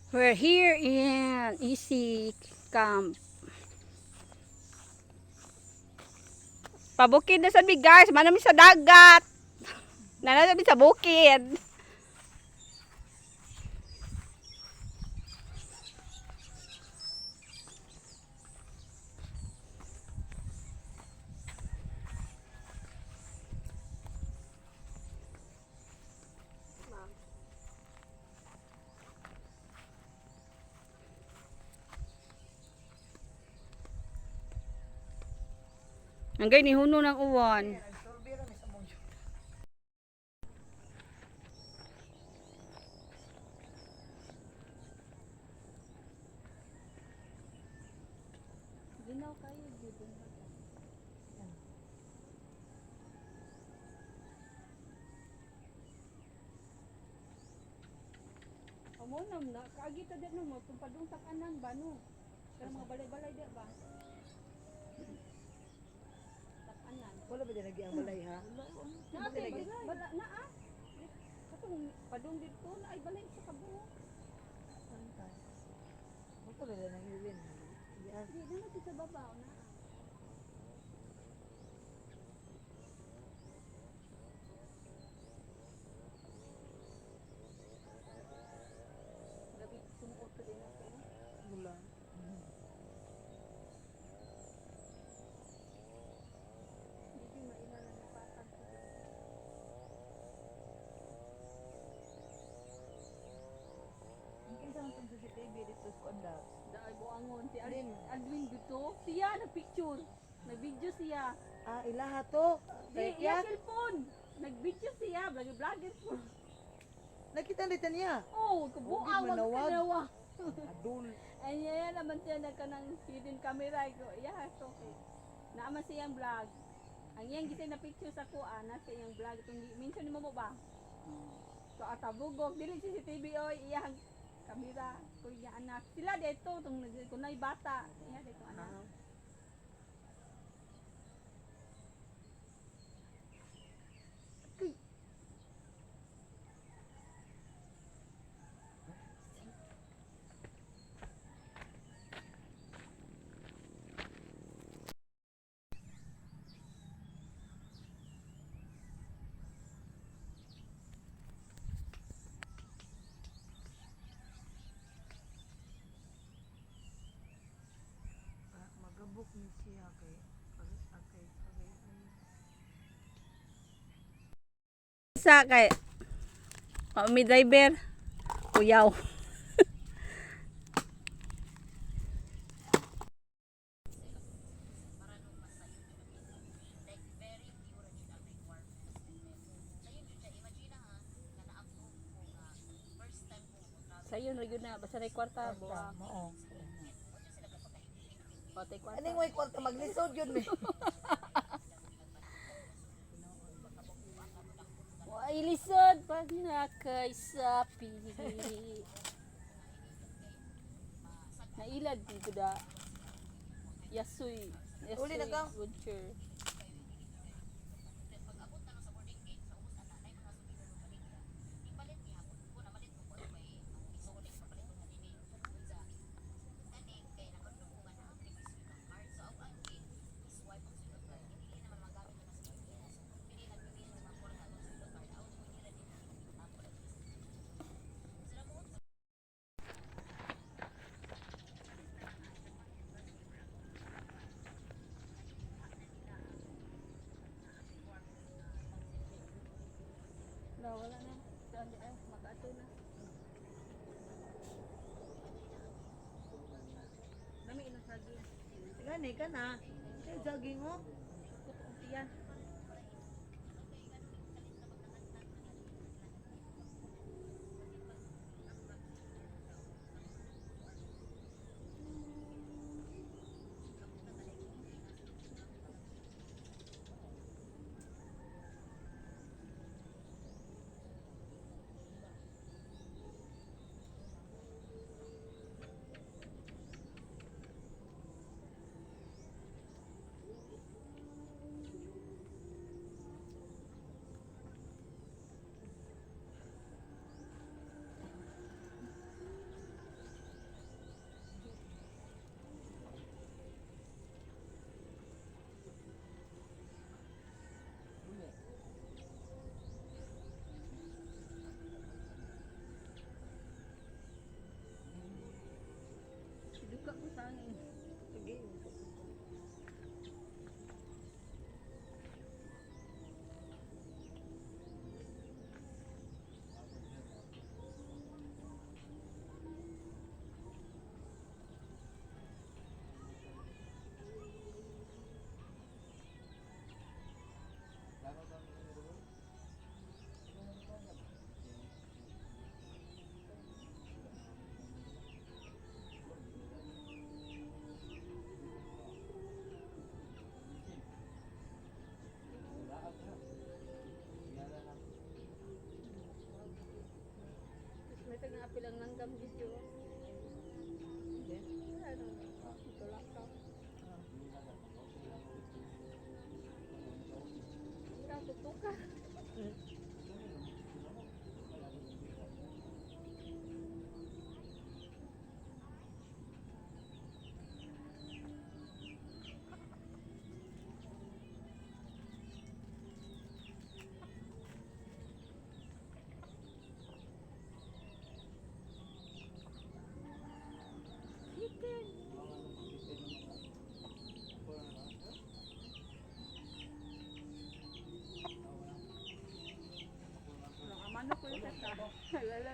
We're here in Easy Camp. Pabukid na sa guys, manami sa dagat. Nanami sa bukid. Hanggang ni huno ng uwan. Ginaw kayo dito. Amo na kaagi ta din mo padung takanan ba no. Pero mga balay-balay di ba? Takanan. Wala ba dyan ang balay ha? Wala na ah. Katong padung dito na ay balay sa kabuo. Wala ba nang ilin? Di na sa babaw na. Gabi sumuot ko din ako. Mula. Hindi mailan na napatan ko. Ang isang itong CCTV dito sa kanda. Dahil buangon si Adwin dito. Siya nagpicture. Nag-video siya. Ah, ilaha to. Di, iya cellphone. Nag-video siya. Vlogger po. Nakita nito niya. Oh, kabuang Hindi manawag. magkanawa. Adul. Ay, yan naman siya nagkanang hidden camera. Yeah, so okay. Naaman siyang vlog. Ang iyang gisay na picture sa kuha, nasa iyang vlog. Itong minsan ni mo ba? So, atabugok. Dili CCTV o iyang kamera. Kuya anak. Sila dito. Itong kunay bata. Iya dito anak. Magabok ni siya kay Sa kay may driver. Kuyaw. Sayo na yun na. Basta na kwarta. Buwa. Oo. Patay kwarta. Aning way kwarta maglisod yun eh. Ilisod pag na kay sapi. Nailad dito da. Yasoy. Uli na ka? Butcher. Wala na. Mag-ato na. Dami inang sagi. Gani ka na. Kaya jogging mo. Yan. hangin. Sige. Tapos may tag-aapi lang ng gam dito. Hindi. Ano? Ito lang ka. Ira, tutukan. Chicken. Manok ulit ka. Wala.